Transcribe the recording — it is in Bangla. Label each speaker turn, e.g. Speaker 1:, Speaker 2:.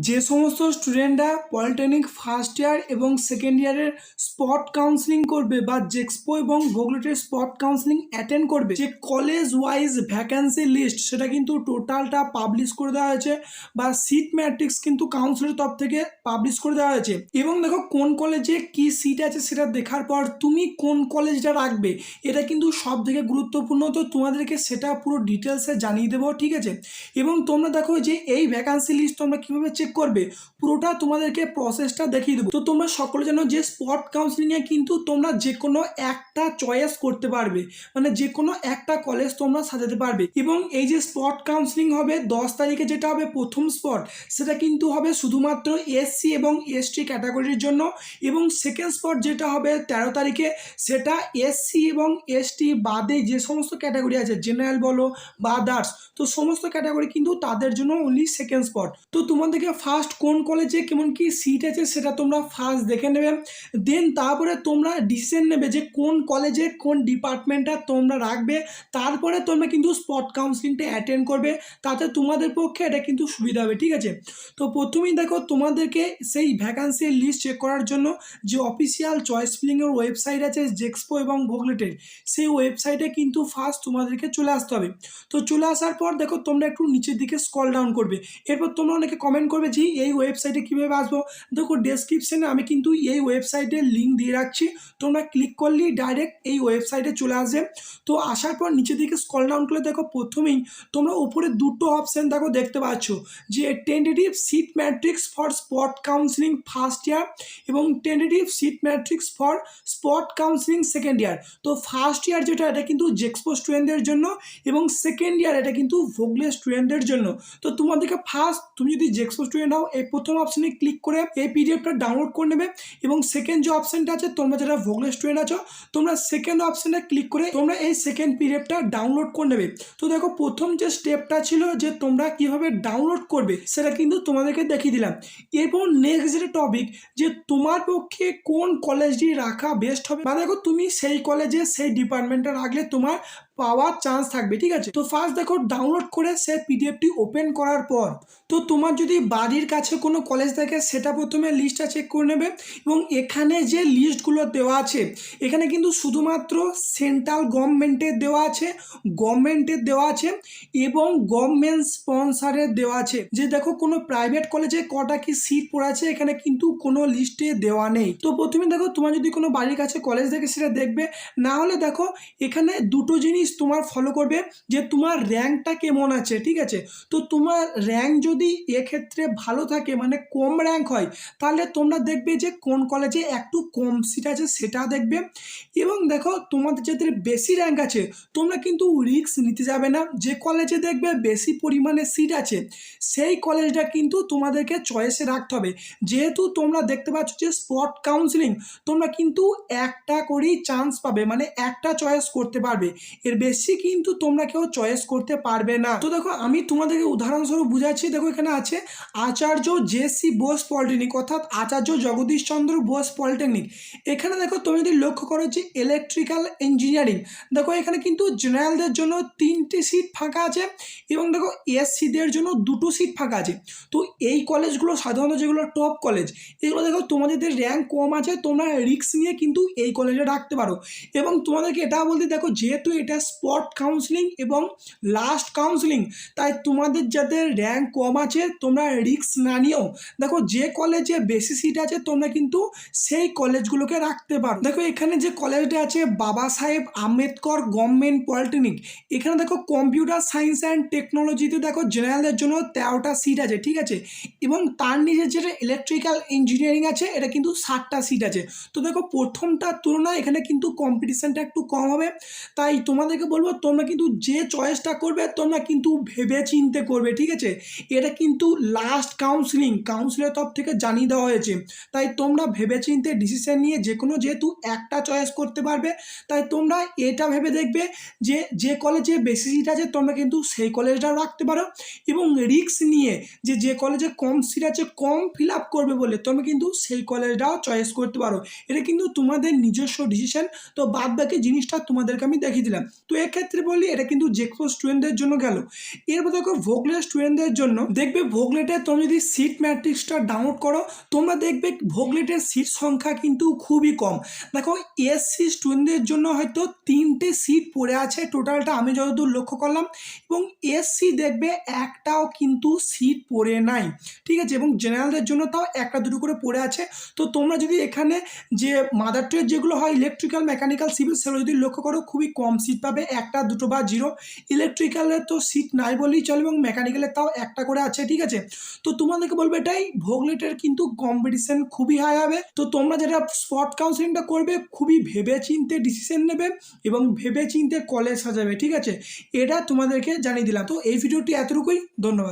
Speaker 1: যে সমস্ত স্টুডেন্টরা পলিটেকনিক ফার্স্ট ইয়ার এবং সেকেন্ড ইয়ারের স্পট কাউন্সিলিং করবে বা জেক্সপো এবং ভোগলেটের স্পট কাউন্সিলিং অ্যাটেন্ড করবে, যে কলেজ ওয়াইজ ভ্যাকান্সি লিস্ট সেটা কিন্তু টোটালটা পাবলিশ করে দেওয়া হয়েছে বা সিট ম্যাট্রিক্স কিন্তু কাউন্সিলের তরফ থেকে পাবলিশ করে দেওয়া হয়েছে। এবং দেখো কোন কলেজে কি সিট আছে সেটা দেখার পর তুমি কোন কলেজটা রাখবে এটা কিন্তু সব থেকে গুরুত্বপূর্ণ। তো তোমাদেরকে সেটা পুরো ডিটেলসে জানিয়ে দেবো, ঠিক আছে। এবং তোমরা দেখো যে এই ভ্যাকান্সি লিস্ট তোমরা কীভাবে চেক করবে পুরোটা তোমাদেরকে প্রসেসটা দেখিয়ে দেবো। তো তোমরা সকলে জানো যে স্পট কাউন্সিলিংয়ে কিন্তু তোমরা যে কোনো একটা চয়েস করতে পারবে, মানে যে কোনো একটা কলেজ তোমরা সাজাতে পারবে। এবং এই যে স্পট কাউন্সিলিং হবে 10 তারিখে, যেটা হবে প্রথম স্পট, সেটা কিন্তু হবে শুধুমাত্র এসসি এবং এসটি ক্যাটাগরির জন্য। এবং সেকেন্ড স্পট যেটা হবে 13 তারিখে, সেটা এসসি এবং এসটি বাদে যে সমস্ত ক্যাটাগরি আছে, জেনারেল বলো বা আদার্স, তো সমস্ত ক্যাটাগরি কিন্তু তাদের জন্য অনলি সেকেন্ড স্পট। তো তোমাদেরকে ফার্স্ট কোন কলেজে কেমন কি সিট আছে সেটা তোমরা ফার্স্ট দেখে নেবে, দেন তারপরে তোমরা ডিসিশন নেবে যে কোন কলেজে কোন ডিপার্টমেন্টটা তোমরা রাখবে। তারপরে তোমরা কিন্তু স্পট কাউন্সিলিংটা অ্যাটেন্ড করবে, তাতে তোমাদের পক্ষে এটা কিন্তু সুবিধা হবে, ঠিক আছে। তো প্রথমেই দেখো তোমাদেরকে সেই ভ্যাকান্সির লিস্ট চেক করার জন্য যে অফিসিয়াল চয়েস ফিলিংয়ের ওয়েবসাইট আছে জেক্সপো এবং ভোগলেটের, সেই ওয়েবসাইটে কিন্তু ফার্স্ট তোমাদেরকে চলে আসতে হবে। তো চলে আসার পর দেখো তোমরা একটু নিচের দিকে স্ক্রল ডাউন করবে, এরপর তোমরা অনেকে কমেন্ট করবে যে এই ওয়েবসাইটে কীভাবে আসবো। দেখো ডেসক্রিপশনে আমি কিন্তু এই ওয়েবসাইটের লিঙ্ক দিয়ে রাখছি, তোমরা ক্লিক করলেই ডাইরেক্ট এই ওয়েবসাইটে চলে আসবে। তো আসার পর নিচের দিকে স্ক্রল ডাউন করলে দেখো প্রথমেই তোমরা উপরে দুটো অপশান দেখো দেখতে পাচ্ছ, যে tentative seat matrix for spot counselling first year এবং tentative seat matrix for spot counselling second year. তো ফার্স্ট ইয়ার যেটা এটা কিন্তু জেক্সপো স্টুডেন্টদের জন্য এবং সেকেন্ড ইয়ার এটা কিন্তু ভোগলে স্টুডেন্টদের জন্য। তো তোমাদেরকে ফার্স্ট তুমি যদি জেক্সপো স্টুডেন্ট হও এই প্রথম অপশানে ক্লিক করে এই পিডিএফটা ডাউনলোড করে নেবে। এবং সেকেন্ড যে অপশানটা আছে তোমরা যারা ভোগলে স্টুডেন্ট আছো তোমরা সেকেন্ড অপশানে ক্লিক করে তোমরা এই সেকেন্ড পিডিএফটা ডাউনলোড করে নেবে। তো দেখো প্রথম যে স্টেপটা ছিল যে তোমরা কিভাবে ডাউনলোড করবে সেটা কিন্তু তোমাদেরকে দেখিয়ে দিলাম। এরপর নেক্সট যেটা টপিক, যে তোমার পক্ষে কোন কলেজটি রাখা বেস্ট হবে, বা দেখো তুমি সেই কলেজে সেই ডিপার্টমেন্টটা রাখলে তোমার পাওয়ার চান্স থাকবে, ঠিক আছে। তো ফার্স্ট দেখো ডাউনলোড করে সে পিডিএফটি ওপেন করার পর তো তোমার যদি বাড়ির কাছে কোনো কলেজ থাকে সেটা প্রথমে লিস্টটা চেক করে নেবে। এবং এখানে যে লিস্টগুলো দেওয়া আছে এখানে কিন্তু শুধুমাত্র সেন্ট্রাল গভর্নমেন্টের দেওয়া আছে, গভর্নমেন্টের দেওয়া আছে এবং গভর্নমেন্ট স্পন্সারের দেওয়া আছে। যে দেখো কোনো প্রাইভেট কলেজে কটা কি সিট পড়ে আছে এখানে কিন্তু কোনো লিস্টে দেওয়া নেই। তো প্রথমে দেখো তোমার যদি কোনো বাড়ির কাছে কলেজ থাকে সেটা দেখবে, না হলে দেখো এখানে দুটো জিনিস তোমার ফলো করবে, যে তোমার র্যাঙ্কটা কেমন আছে, ঠিক আছে। তো তোমার র্যাঙ্ক যদি এক্ষেত্রে ভালো থাকে মানে কম র্যাঙ্ক হয় তাহলে তোমরা দেখবে যে কোন কলেজে একটু কম সিট আছে সেটা দেখবে। এবং দেখো তোমাদের যাদের বেশি র্যাঙ্ক আছে তোমরা কিন্তু রিস্ক নিতে যাবে না, যে কলেজে দেখবে বেশি পরিমাণে সিট আছে সেই কলেজটা কিন্তু তোমাদেরকে চয়েসে রাখতে হবে। যেহেতু তোমরা দেখতে পাচ্ছ যে স্পট কাউন্সিলিং তোমরা কিন্তু একটা করেই চান্স পাবে, মানে একটা চয়েস করতে পারবে, এর বেশি কিন্তু তোমরা কেউ চয়েস করতে পারবে না। তো দেখো আমি তোমাদেরকে উদাহরণস্বরূপ বুঝাচ্ছি, দেখো এখানে আছে আচার্য জে.সি. বোস পলিটেকনিক, অর্থাৎ আচার্য জগদীশ চন্দ্র বোস পলিটেকনিক। এখানে দেখো তুমি যদি লক্ষ্য করো যে ইলেকট্রিক্যাল ইঞ্জিনিয়ারিং, দেখো এখানে কিন্তু জেনারেলদের জন্য 3টি সিট ফাঁকা আছে এবং দেখো এসসিদের জন্য 2টো সিট ফাঁকা আছে। তো এই কলেজগুলো সাধারণত যেগুলো টপ কলেজ, এগুলো দেখো তোমাদের র্যাঙ্ক কম আছে তোমরা রিস্ক নিয়ে কিন্তু এই কলেজে রাখতে পারো। এবং তোমাদেরকে এটা বলতে দেখো যেহেতু এটা স্পট কাউন্সিলিং এবং লাস্ট কাউন্সিলিং, তাই তোমাদের যাদের র্যাঙ্ক কম আছে তোমরা রিস্ক না নিয়েও দেখো যে কলেজে বেশি সিট আছে তোমরা কিন্তু সেই কলেজগুলোকে রাখতে পারো। দেখো এখানে যে কলেজটা আছে বাবা সাহেব আম্বেদকর গভর্নমেন্ট পলিটেকনিক, এখানে দেখো কম্পিউটার সায়েন্স অ্যান্ড টেকনোলজিতে দেখো জেনারেলদের জন্য 13টা সিট আছে, ঠিক আছে। এবং তার নিচে যেটা ইলেকট্রিক্যাল ইঞ্জিনিয়ারিং আছে এটা কিন্তু 7টা সিট আছে। তো দেখো প্রথমটার তুলনায় এখানে কিন্তু কম্পিটিশানটা একটু কম হবে, তাই তোমাদেরকে বলবো তোমরা কিন্তু যে চয়েসটা করবে তোমরা কিন্তু ভেবে চিনতে করবে, ঠিক আছে। এটা কিন্তু লাস্ট কাউন্সিলের তরফ থেকে জানিয়ে দেওয়া হয়েছে, তাই তোমরা ভেবে চিনতে ডিসিশন নিয়ে যে কোনো, যেহেতু একটা চয়েস করতে পারবে তাই তোমরা এটা ভেবে দেখবে যে যে কলেজে বেশি সিট আছে তোমরা কিন্তু সেই কলেজটাও রাখতে পারো। এবং রিস্ক নিয়ে যে কলেজে কম সিট আছে কম ফিল আপ করবে বলে তোমরা কিন্তু সেই কলেজটাও চয়েস করতে পারো। এটা কিন্তু তোমাদের নিজস্ব ডিসিশন। তো বাদ বাকি জিনিসটা তোমাদেরকে আমি দেখিয়ে দিলাম। তো এক্ষেত্রে বলি এটা কিন্তু জেক্সপো স্টুডেন্টদের জন্য গেল। এরপর দেখো ভোগলেট স্টুডেন্টদের জন্য দেখবে ভোগলেটে তুমি যদি সিট ম্যাট্রিক্সটা ডাউনলোড করো তোমরা দেখবে ভোগলেটের সিট সংখ্যা কিন্তু খুবই কম। দেখো এসসি স্টুডেন্টদের জন্য হয়তো 3টে সিট পড়ে আছে টোটালটা আমি যতদূর লক্ষ্য করলাম, এবং এসসি দেখবে একটাও কিন্তু সিট পড়ে নাই, ঠিক আছে। এবং জেনারেলদের জন্য তাও একটা দুটো করে পড়ে আছে। তো তোমরা যদি এখানে যে মাদার ট্রেড যেগুলো হয় ইলেকট্রিক্যাল, মেকানিক্যাল, সিভিল, সেগুলো যদি লক্ষ্য করো খুবই কম সিট পাবে, একটা দুটো বা জিরো। ইলেকট্রিক্যালের তো সিট নাই বলেই চলে, এবং মেকানিক্যালের তাও একটা করে আছে, ঠিক আছে। তো তোমাদেরকে বলবো এটাই, ভোগলেটের কিন্তু কম্পিটিশন খুবই হাই হবে। তো তোমরা যেটা স্পট কাউন্সিলিংটা করবে খুবই ভেবে চিন্তে ডিসিশন নেবে এবং ভেবে চিন্তে কলেজ সাজাবে, ঠিক আছে। এটা তোমাদেরকে জানিয়ে দিলাম। তো এই ভিডিওটি এতটুকুই, ধন্যবাদ।